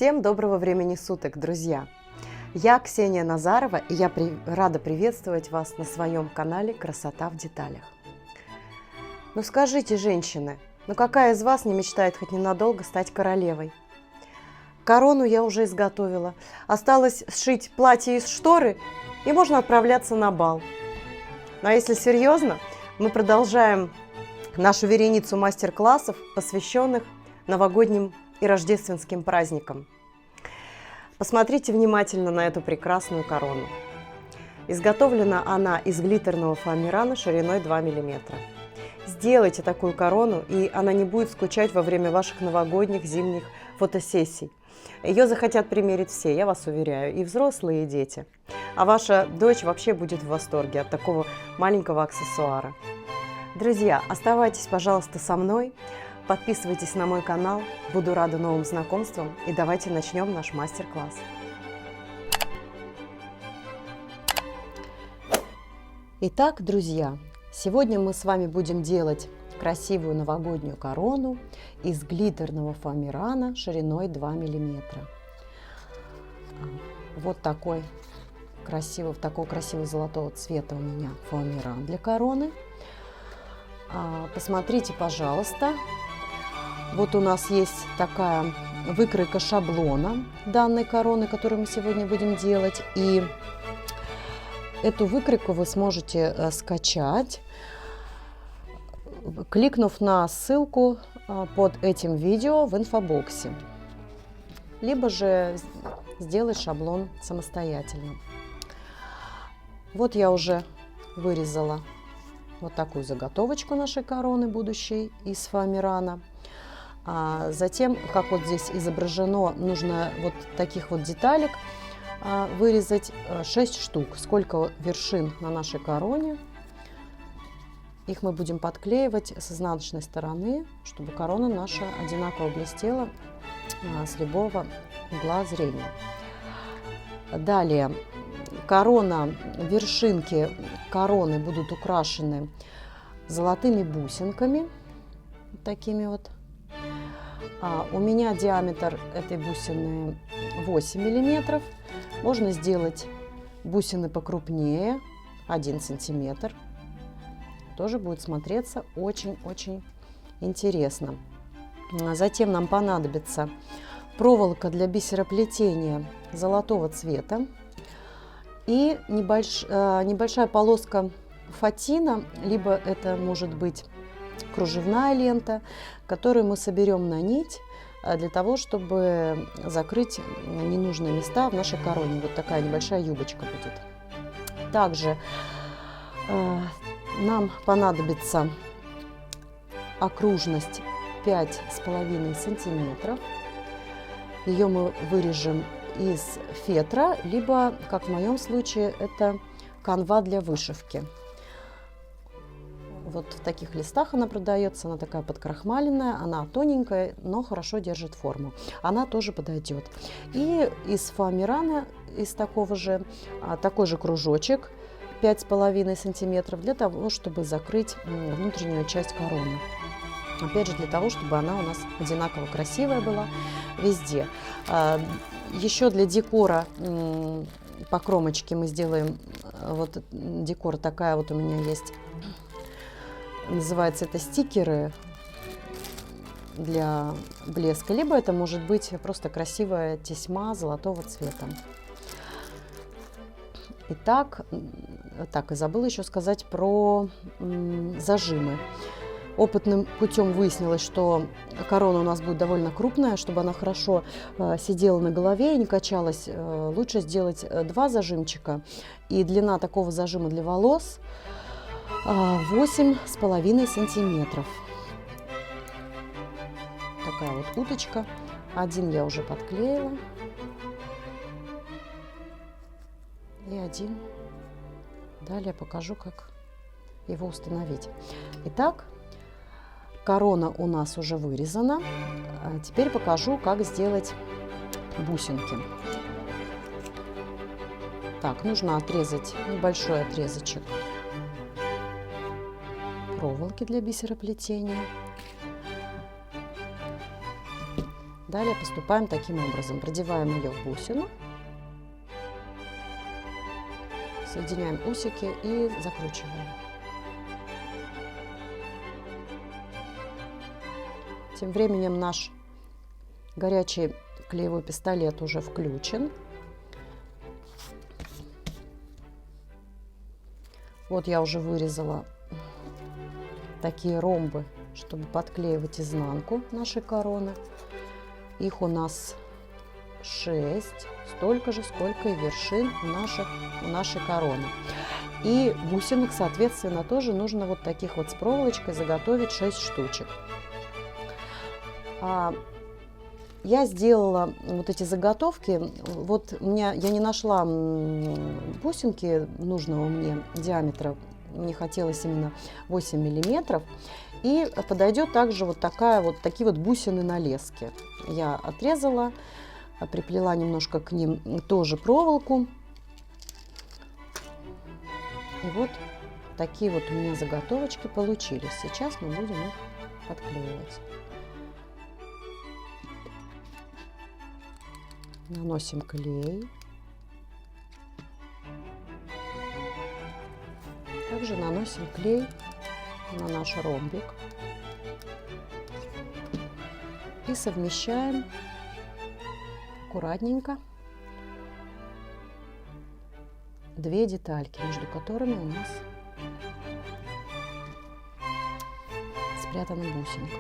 Всем доброго времени суток, друзья! Я Ксения Назарова, и я рада приветствовать вас на своем канале «Красота в деталях». Ну скажите, женщины, какая из вас не мечтает хоть ненадолго стать королевой? Корону я уже изготовила. Осталось сшить платье из шторы, и можно отправляться на бал. Ну а если серьезно, мы продолжаем нашу вереницу мастер-классов, посвященных новогодним и рождественским праздникам. Посмотрите внимательно на эту прекрасную корону. Изготовлена она из глиттерного фоамирана шириной 2 мм. Сделайте такую корону, и она не будет скучать во время ваших новогодних зимних фотосессий. Ее захотят примерить все, я вас уверяю, и взрослые, и дети. А ваша дочь вообще будет в восторге от такого маленького аксессуара. Друзья, оставайтесь, пожалуйста, со мной. Подписывайтесь на мой канал, буду рада новым знакомствам, и давайте начнем наш мастер-класс. Итак, друзья, сегодня мы с вами будем делать красивую новогоднюю корону из глиттерного фоамирана шириной 2 мм. Вот такого красивого золотого цвета у меня фоамиран для короны. Посмотрите, пожалуйста. Вот у нас есть такая выкройка шаблона данной короны, которую мы сегодня будем делать. И эту выкройку вы сможете скачать, кликнув на ссылку под этим видео в инфобоксе. Либо же сделать шаблон самостоятельно. Вот я уже вырезала вот такую заготовочку нашей короны будущей из фоамирана. Затем, как вот здесь изображено, нужно вот таких вот деталек вырезать 6 штук. Сколько вершин на нашей короне. Их мы будем подклеивать с изнаночной стороны, чтобы корона наша одинаково блестела с любого угла зрения. Далее, вершинки короны будут украшены золотыми бусинками, такими вот. У меня диаметр этой бусины 8 мм. Можно сделать бусины покрупнее, 1 см. Тоже будет смотреться очень-очень интересно. Затем нам понадобится проволока для бисероплетения золотого цвета и небольшая полоска фатина, либо это может быть кружевная лента, которую мы соберем на нить для того, чтобы закрыть ненужные места в нашей короне. Вот такая небольшая юбочка будет. Также нам понадобится окружность 5,5 сантиметров. Ее мы вырежем из фетра, либо, как в моем случае, это канва для вышивки. Вот в таких листах она продается, она такая подкрахмаленная, она тоненькая, но хорошо держит форму. Она тоже подойдет. И из фоамирана, из такой же кружочек 5,5 сантиметров для того, чтобы закрыть внутреннюю часть короны. Опять же, для того, чтобы она у нас одинаково красивая была везде. Еще для декора по кромочке мы сделаем вот декор. Такая вот у меня есть. Называется это стикеры для блеска, либо это может быть просто красивая тесьма золотого цвета. Итак, и забыла еще сказать про зажимы. Опытным путем выяснилось, что корона у нас будет довольно крупная, чтобы она хорошо сидела на голове и не качалась. Лучше сделать 2 зажимчика. И длина такого зажима для волос 8,5 сантиметров. Такая вот уточка. Один я уже подклеила. И один. Далее покажу, как его установить. Итак, корона у нас уже вырезана. Теперь покажу, как сделать бусинки. Так, нужно отрезать небольшой отрезочек проволоки для бисероплетения. Далее поступаем таким образом. Продеваем ее в бусину, соединяем усики и закручиваем. Тем временем наш горячий клеевой пистолет уже включен. Вот я уже вырезала такие ромбы, чтобы подклеивать изнанку нашей короны. Их у нас 6, столько же, сколько и вершин у нашей короны. И бусинок, соответственно, тоже нужно вот таких вот с проволочкой заготовить 6 штучек. Я сделала вот эти заготовки. Вот я не нашла бусинки нужного мне диаметра. Мне хотелось именно 8 миллиметров. И подойдет также такие вот бусины на леске. Я отрезала, приплела немножко к ним тоже проволоку. И вот такие вот у меня заготовочки получились. Сейчас мы будем их подклеивать. Наносим клей. Также наносим клей на наш ромбик. И совмещаем аккуратненько две детальки, между которыми у нас спрятана бусинка.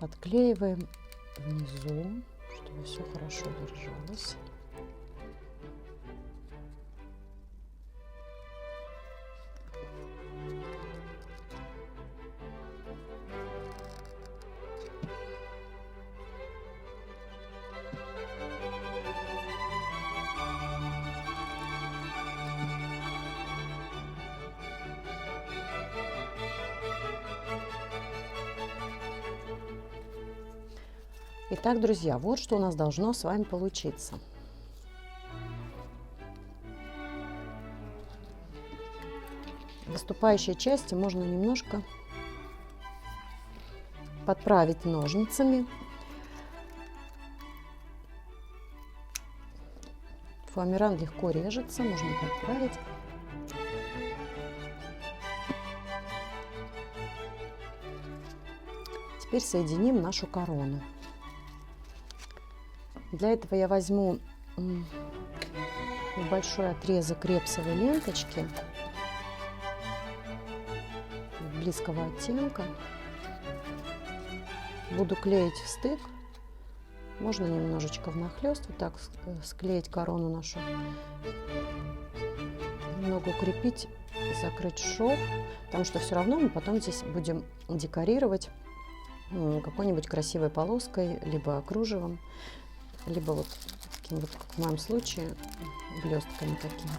Подклеиваем внизу, чтобы все хорошо держалось. Итак, друзья, вот что у нас должно с вами получиться. Выступающие части можно немножко подправить ножницами. Фоамиран легко режется, можно подправить. Теперь соединим нашу корону. Для этого я возьму небольшой отрезок репсовой ленточки близкого оттенка. Буду клеить в стык. Можно немножечко внахлёст вот так склеить корону нашу. Немного укрепить, закрыть шов, потому что все равно мы потом здесь будем декорировать какой-нибудь красивой полоской, либо кружевом, либо вот таким вот, как в моем случае, блестками такими.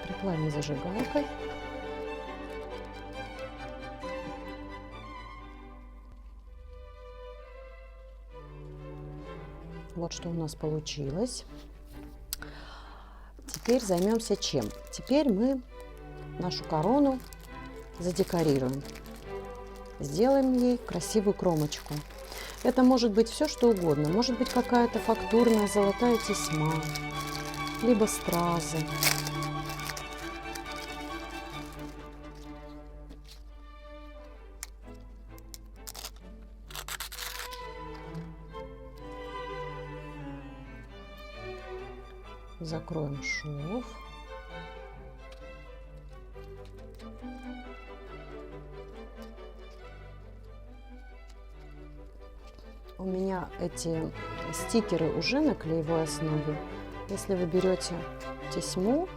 Приплавим зажигалкой. Вот что у нас получилось. Теперь займемся чем? Теперь мы нашу корону задекорируем. Сделаем ей красивую кромочку. Это может быть все, что угодно. Может быть какая-то фактурная золотая тесьма, либо стразы. Закроем шов. У меня эти стикеры уже на клеевой основе. Если вы берете тесьму,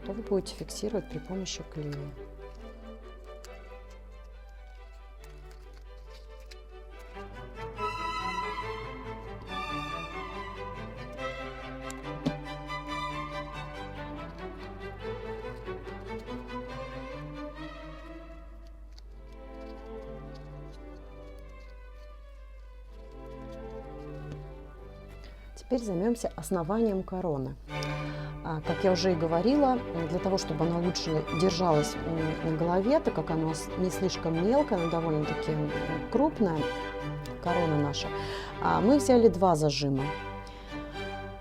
то вы будете фиксировать при помощи клея. Теперь займемся основанием короны. Как я уже и говорила, для того, чтобы она лучше держалась на голове, так как она не слишком мелкая, она довольно-таки крупная, корона наша, мы взяли 2 зажима.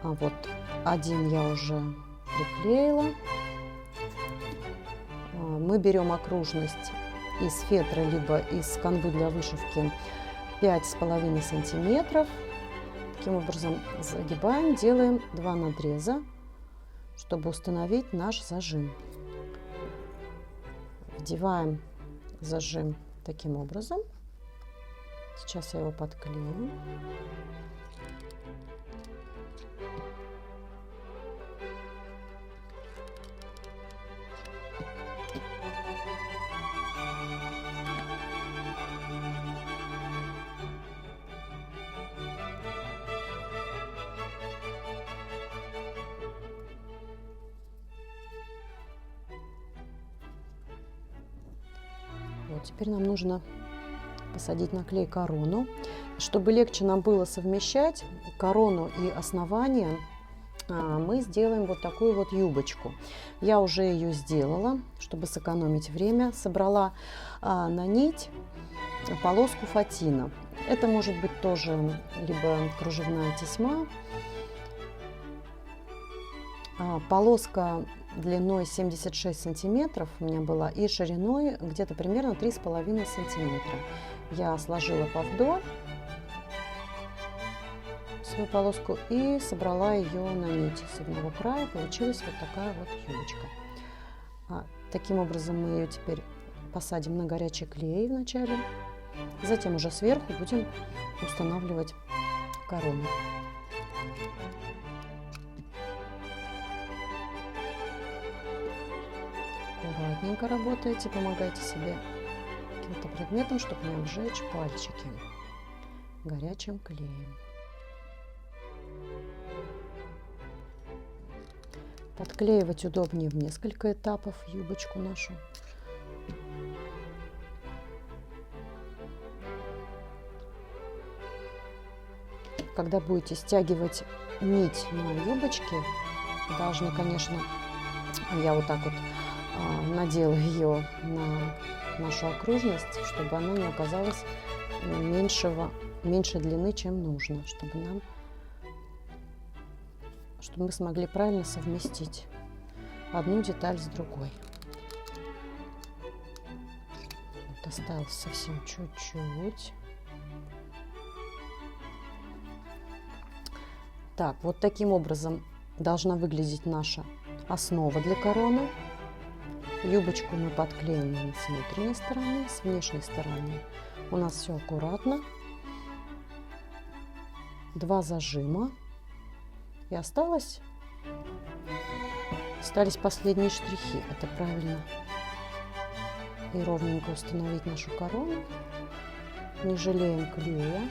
Вот один я уже приклеила. Мы берем окружность из фетра, либо из канвы для вышивки 5,5 сантиметров. Таким образом загибаем, делаем 2 надреза, чтобы установить наш зажим. Вдеваем зажим таким образом. Сейчас я его подклею. Вот, теперь нам нужно посадить на клей корону. Чтобы легче нам было совмещать корону и основание, мы сделаем вот такую вот юбочку. Я уже ее сделала, чтобы сэкономить время. Собрала на нить полоску фатина. Это может быть тоже либо кружевная тесьма. Полоска длиной 76 сантиметров у меня была и шириной где-то примерно 3,5 сантиметра. Я сложила повдоль свою полоску и собрала ее на нить с одного края. Получилась вот такая вот юбочка. Таким образом мы ее теперь посадим на горячий клей вначале. Затем уже сверху будем устанавливать корону. Аккуратненько работайте, помогайте себе каким-то предметом, чтобы не обжечь пальчики горячим клеем. Подклеивать удобнее в несколько этапов юбочку нашу. Когда будете стягивать нить на юбочке, должны, конечно, я вот так вот надела ее на нашу окружность, чтобы она не оказалась меньше длины, чем нужно, чтобы мы смогли правильно совместить одну деталь с другой. Вот осталось совсем чуть-чуть. Так, вот таким образом должна выглядеть наша основа для короны. Юбочку мы подклеим с внутренней стороны, с внешней стороны. У нас все аккуратно. 2 зажима. И остались последние штрихи. Это правильно и ровненько установить нашу корону. Не жалеем клея.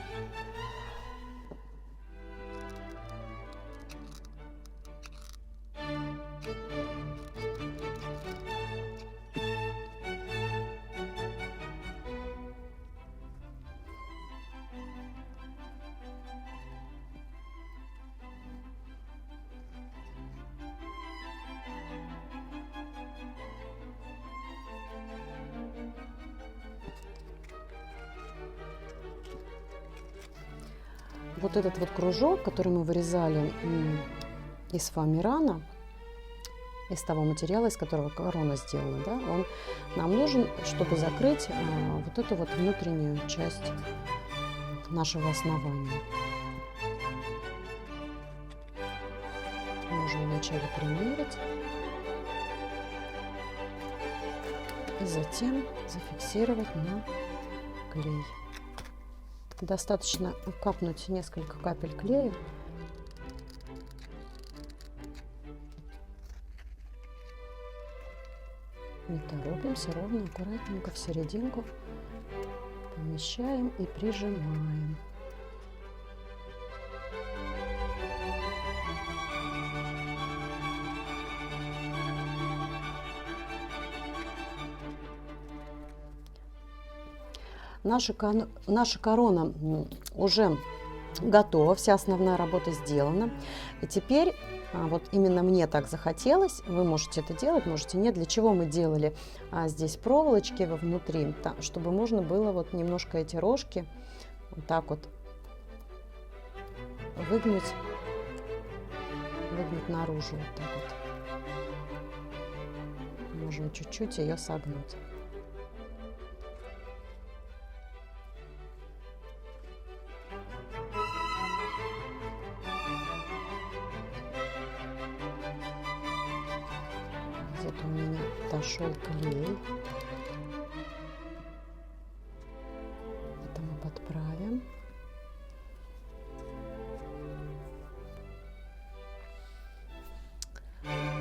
Вот этот вот кружок, который мы вырезали из фоамирана, из того материала, из которого корона сделана, да, он нам нужен, чтобы закрыть вот эту вот внутреннюю часть нашего основания. Можно вначале примерить и затем зафиксировать на клей. Достаточно капнуть несколько капель клея. Не торопимся, ровно, аккуратненько в серединку помещаем и прижимаем. Наша корона уже готова, вся основная работа сделана. И теперь, вот именно мне так захотелось, вы можете это делать, можете нет. Для чего мы делали здесь проволочки внутри, чтобы можно было вот немножко эти рожки вот так вот выгнуть наружу, вот так вот. Можем чуть-чуть ее согнуть. Где-то у меня дошел клей. Это мы подправим.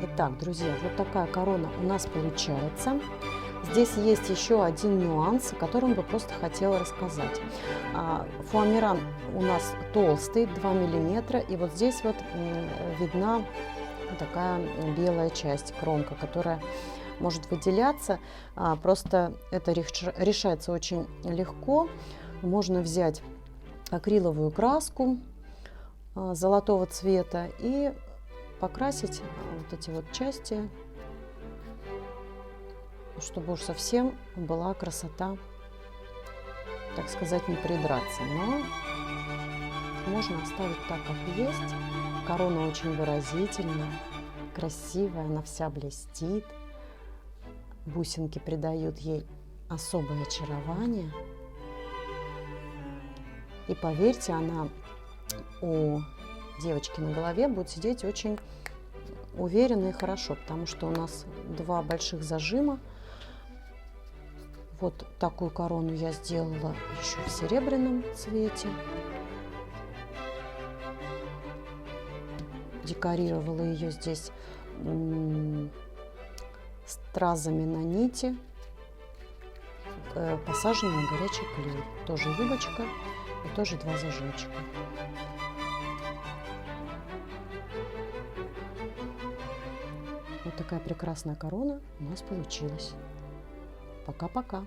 Итак, друзья, вот такая корона у нас получается. Здесь есть еще один нюанс, о котором бы просто хотела рассказать. Фуамиран у нас толстый, 2 миллиметра, и вот здесь вот видна такая белая часть, кромка, которая может выделяться. Просто это решается очень легко. Можно взять акриловую краску золотого цвета и покрасить вот эти вот части, чтобы уж совсем была красота, так сказать, не придраться. Но можно оставить так, как есть. Корона очень выразительная, красивая, она вся блестит. Бусинки придают ей особое очарование. И поверьте, она у девочки на голове будет сидеть очень уверенно и хорошо, потому что у нас 2 больших зажима. Вот такую корону я сделала еще в серебряном цвете. Декорировала ее здесь стразами на нити, посаженной на горячий клей. Тоже юбочка и тоже 2 зажимчика. Вот такая прекрасная корона у нас получилась. Пока-пока.